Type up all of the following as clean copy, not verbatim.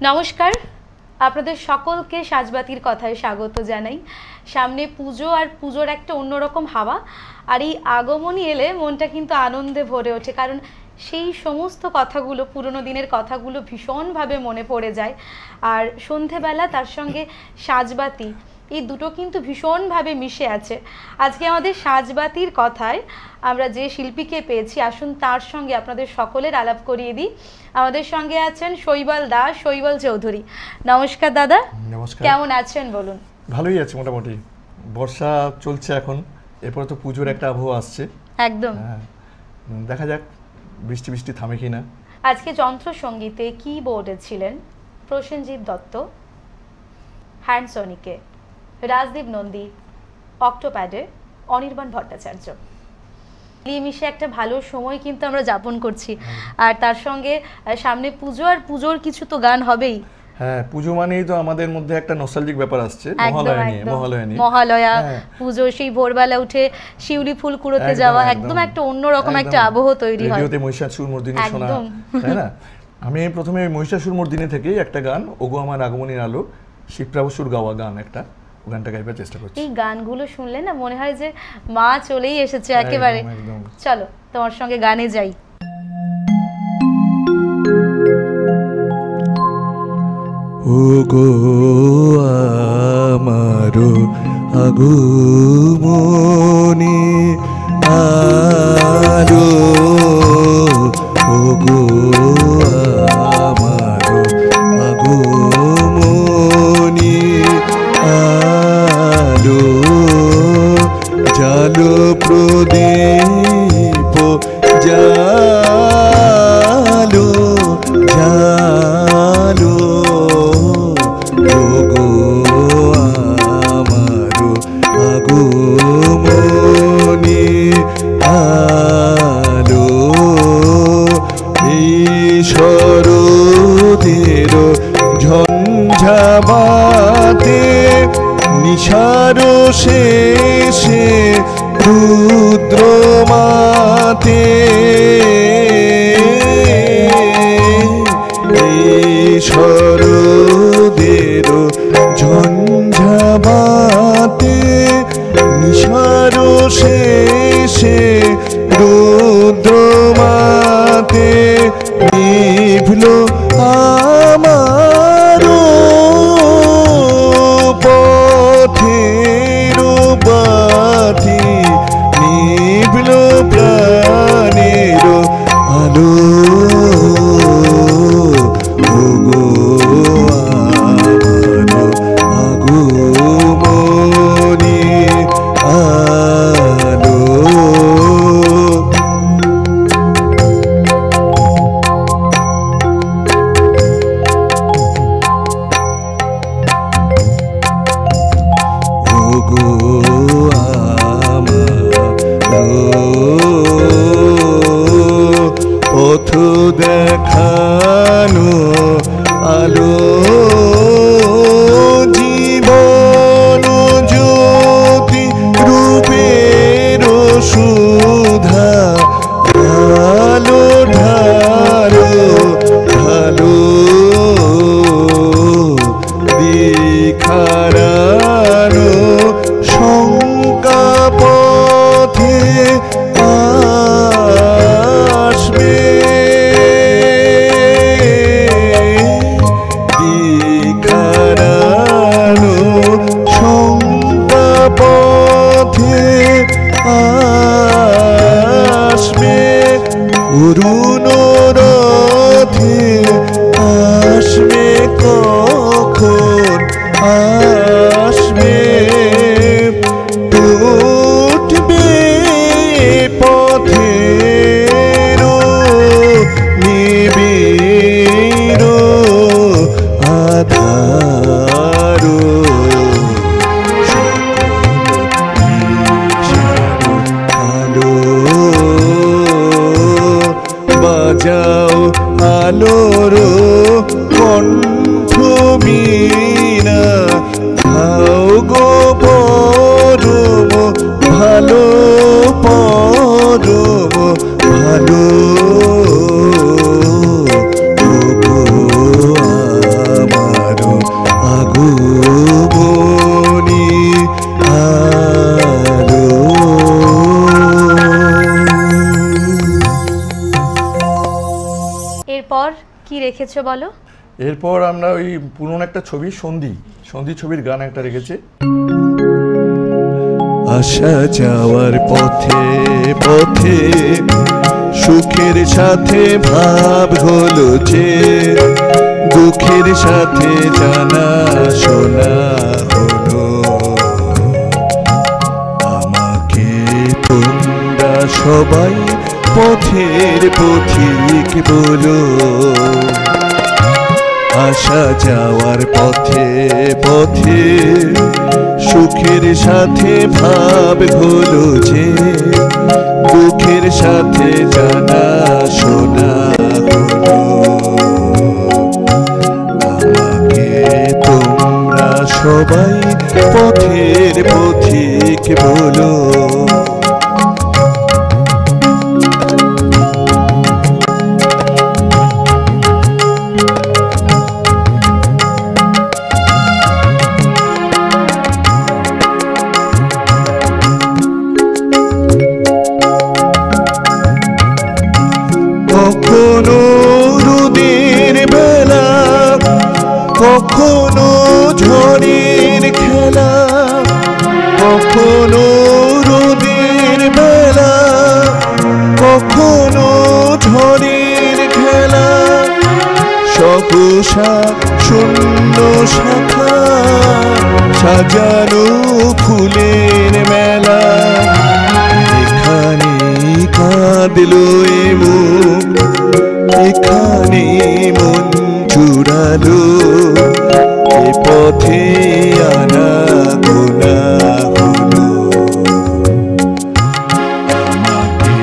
নমস্কার, আপনাদের সকলকে সাজবাতির কথায় স্বাগত জানাই। সামনে পুজো আর পুজোর একটা অন্যরকম হাওয়া, আর এই আগমনী এলে মনটা কিন্তু আনন্দে ভরে ওঠে, কারণ সেই সমস্ত কথাগুলো, পুরনো দিনের কথাগুলো ভীষণভাবে মনে পড়ে যায়। আর সন্ধেবেলা তার সঙ্গে সাজবাতি, এই দুটো কিন্তু ভীষণভাবে মিশে আছে। আজকে আমাদের সাজবাতির কথায় আমরা যে শিল্পীকে পেয়েছি, আসুন তার সঙ্গে আপনাদের সকলের আলাপ করিয়ে দিই। আমাদের সঙ্গে আছেন শৈবাল দাস, শৈবাল চৌধুরী। নমস্কার দাদা। নমস্কার। কেমন আছেন বলুন? ভালোই আছে মোটামুটি, বর্ষা চলছে এখন, এরপরে তো পুজোর একটা আবহাওয়া আসছে। একদম, দেখা যাক বৃষ্টি বৃষ্টি থামে কিনা। আজকে যন্ত্রসঙ্গীতে কিবোর্ডে ছিলেন প্রসেনজিৎ দত্ত, হ্যান্ডসনিকে রাজদীপ নন্দী, অক্টোপ্যাডে অনির্বাণ ভট্টাচার্য। মিশে একটা ভালো সময় কিন্তু আমরা যাপন করছি। আর তার সঙ্গে সামনে পুজো, আর পুজোর কিছু তো গান হবেই। হ্যাঁ, পুজো মানেই তো আমাদের মধ্যে একটা নস্টালজিক ব্যাপার আসছে। মহালয়া পুজো, সেই ভোরবেলা উঠে শিউলি ফুল কুড়োতে যাওয়া, একদম একটা অন্যরকম একটা আবহ তৈরি হয়। রেডিওতে মহিষাসুর মর্দিনী শোনা, তাই না? আমি প্রথমে মহিষাসুর মর্দিনী থেকেই একটা গান, ওগো আমার আগমনীর আলো, শিবপ্রাবসুর গাওয়া গান, একটা গানটা গাইবার চেষ্টা করছি। এই গানগুলো শুনলে না মনে হয় যে মা চলেই এসেছে একেবারে। চলো তোমার সঙ্গে গানে যাই। ওগো আমারো আগমনী আলো, ওগো আমারো আগমনী আলো, জালো প্রদীপ জালো জালো, ওগো আমারো আগমনী আলো, এই শরতের ঝঞ্ঝাবাতে নিশার শেষে রুদ্র মাতে, এই শরতের ঝঞ্ঝাবাতে নিশার শেষে রুদ্র মাতে নিভল আমারো পথের বাতি, নিভল প্রাণের আলো, ওগো আমারো আগমনী আলো। ওগো আমারো পথ দেখানো আলো, জীবন জ্যোতি রূপের সুধা, আলো ঢালো ঢালো দিখারানো শঙ্কা পথে আসবে, দিখারানো শঙ্কা পথে আসবে, অরুণ রথে আসবে, কখন আসবে, উঠবে পথের নিবিড় আধার, আলো বাজাও আলোর কণ্ঠ বীণা, খাও গো পরম ভালো পরম ভালো, ওগো রেখেছো বলো? এরপর আমরা ওই পুরনো একটা ছবি সন্ধি ছবির গান একটা রেখেছি। আসা যাওয়ার পথে পথে সুখের সাথে ভাব হলো যে, দুঃখের সাথে জানা শোনা হলো। আমাকে তোমরা সবাই পথের পথিক বলো। আসা যাওয়ার পথে পথে সুখের সাথে ভাব হলো যে, দুঃখের সাথে জানা শোনা হলো। আমাকে তোমরা সবাই পথের পথিক বলো। কখনো রোদের বেলা, কখনো ঝড়ের খেলা, কখনো রোদের বেলা, কখনো ঝড়ের খেলা। সহসা শূন্য শাখা সাজানো ফুলের মেলা। এখানে কাঁদলো এ মন, এখানে মন জুড়ালো। এ পথে আনা গোনা হলো। আমাকে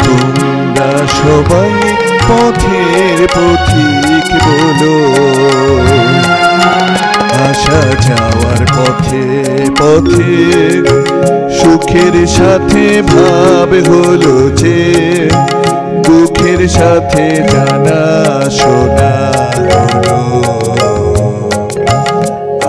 তোমরা সবাই পথের পথিক বলো। আসা যাওয়ার পথে পথে সুখের সাথে ভাব হলো যে, দুঃখের সাথে জানা শোনা হলো।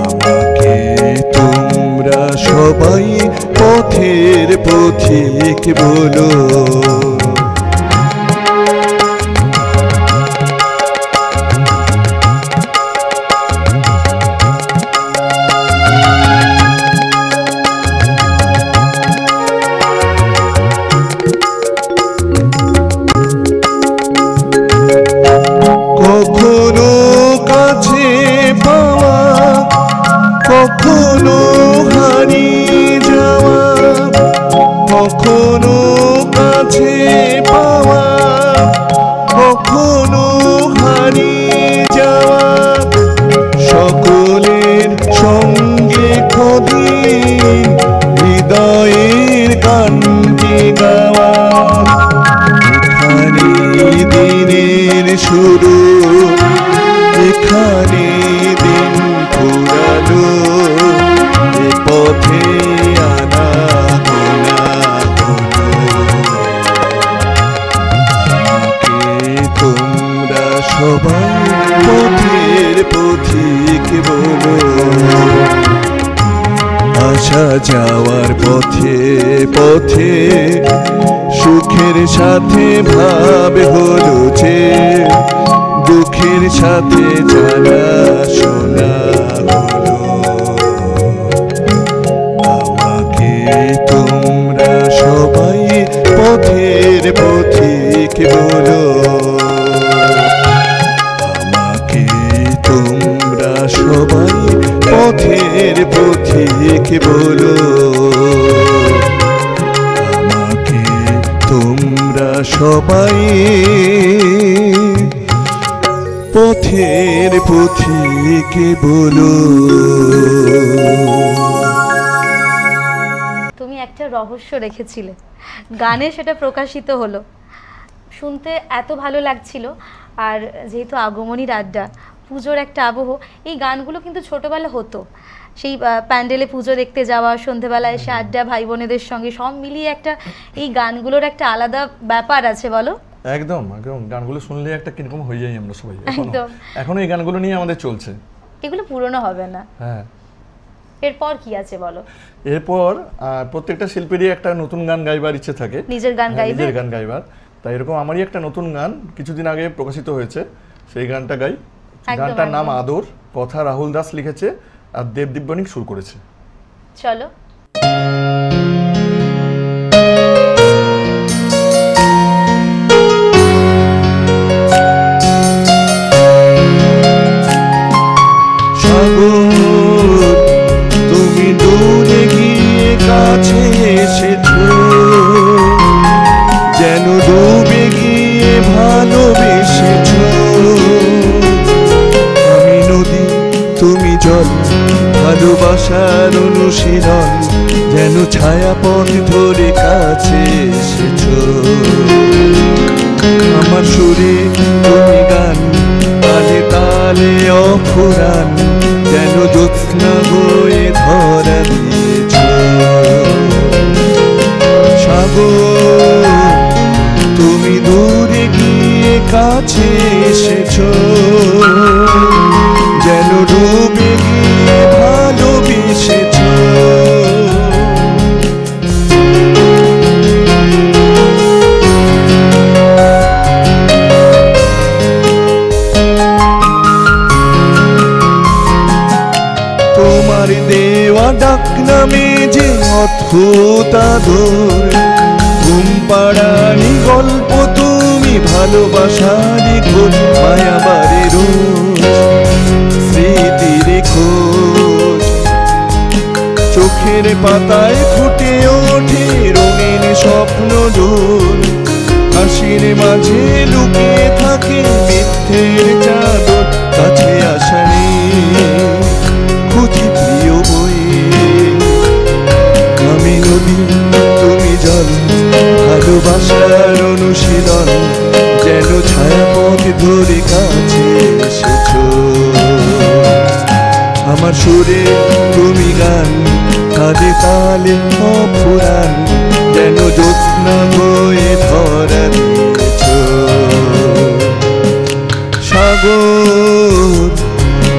আমাকে তোমরা সবাই পথের পথিক বলো। কখনো কাছে পাওয়া, কখনো হারিয়ে যাওয়া, কখনো কাছে পাওয়া, কখনো হারিয়ে যাওয়া। সকলের সঙ্গে কদিন হৃদয়ের গানটি গাওয়া। এখানে দিনের শুরু, এখানে দিন ফুরালো। এ পথে আনা গোনা হলো। আমাকে তোমরা সবাই পথের পথিক বলো। আসা যাওয়ার পথে পথে সুখের সাথে ভাব হলো যে, দুঃখের সাথে জানা শোনা হলো। আমাকে তোমরা সবাই পথের পথিক বলো। আমাকে তোমরা সবাই পথের পথিক বলো। আমাকে তোমরা সবাই পথের পথিক বলো। তুমি একটা রহস্য রেখেছিলে, গানে সেটা প্রকাশিত হলো, শুনতে এত ভালো লাগছিল। আর যেহেতু আগমনীর আড্ডা, পুজোর একটা আবহ, এই গানগুলো কিন্তু ছোটোবেলা হতো। সেই প্যান্ডেলে পুজো দেখতে যাওয়া, সন্ধেবেলায় এসে আড্ডা ভাই বোনেদের সঙ্গে, সব মিলিয়ে একটা এই গানগুলোর একটা আলাদা ব্যাপার আছে বলো। একদম একদম, গানগুলো শুনলে একটা কিরকম হয়ে যাই আমরা সবাই। এখনো এই গানগুলো নিয়ে আমাদের চলছে, এগুলো পুরনো হবে না। হ্যাঁ। এরপর কি আছে বলো? এরপর প্রত্যেকটা শিল্পীরই একটা নতুন গান গাইবার ইচ্ছে থাকে, নিজের গান গাইবার। তাই এরকম আমারই একটা নতুন গান কিছুদিন আগে প্রকাশিত হয়েছে, সেই গানটা গাই। একদম, গানটার নাম একদম। আদর, কথা রাহুল দাস লিখেছে আর দেবদীপ বণিক সুর করেছে। চলো। সাগর তুমি দূরে গিয়ে কাছে এসেছো, যেন ডুবে গিয়ে ভালোবেসেছো। আমি নদী তুমি জল, ভালোবাসার অনুশীলন, যেন ছায়াপথ ধরে কাছে এসেছো। আমার সুরে তুমি গান, তালে তালে অফুরান, যেন জ্যোৎস্না হয়ে ধরা দিয়েছ। সাগর তুমি দূরে গিয়ে কাছে এসেছো, যেন ডুবে গিয়ে ভালোবেসেছো। তোমার দেওয়া ডাক নামে যে অদ্ভুত আদর, ঘুম পাড়ানি গল্প তুমি ভালোবাসারি খোঁজ, মায়াবারে রোজ স্মৃতির খোঁজ। চোখের পাতায় ফুটে ওঠে রঙিন স্বপ্ন ডোর, হাসির মাঝে লুকিয়ে থাকে মিথ্যের চাদর। কাছে আসা নেই, খুঁজি প্রিয় বয়ে, আমি নদী তুমি জল, ভালোবাসার অনুশীলন, যেন ছায়াপথ ধরে কাছে এসেছো। আমার সুরে তুমি গান, তালে তালে অফুরান, যেন জ্যোৎস্না হয়ে ধরা দিয়েছ। সাগর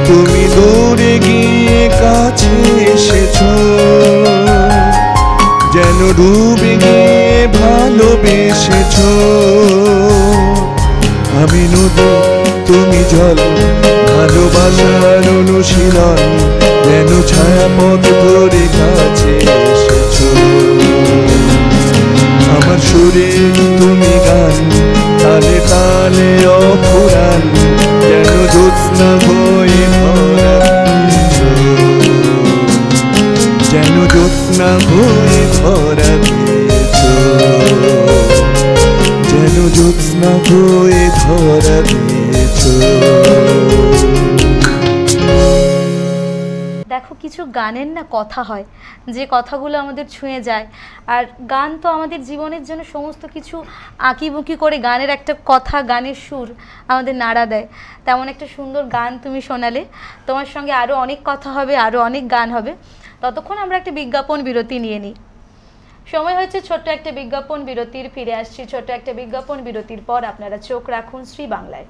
তুমি দূরে গিয়ে কাছে এসেছো, যেন ডুবে গিয়ে ভালোবেসেছো। আমি নদী তুমি জল, ভালোবাসার অনুশীলন, যেন ছায়াপথ ধরে কাছে এসেছো। আমার সুরে তুমি গান, তালে তালে অফুরান, যেন জ্যোৎস্না হয়ে ধরা দিয়েছো। যেন জ্যোৎস্না হয়ে ধরা দিয়েছো, যেন জ্যোৎস্না হয়ে ধরা দিয়েছো। দেখো, কিছু গানের না কথা হয় যে কথাগুলো আমাদের ছুঁয়ে যায়। আর গান তো আমাদের জীবনের জন্য সমস্ত কিছু আঁকিবুকি করে গানের একটা কথা, গানের সুর আমাদের নাড়া দেয়। তেমন একটা সুন্দর গান তুমি শোনালে। তোমার সঙ্গে আরও অনেক কথা হবে, আরও অনেক গান হবে। ততক্ষণ আমরা একটা বিজ্ঞাপন বিরতি নিয়ে নিই। সময় হয়েছে ছোট্ট একটা বিজ্ঞাপন বিরতির। ফিরে আসছি ছোট্ট একটা বিজ্ঞাপন বিরতির পর। আপনারা চোখ রাখুন শ্রী বাংলায়।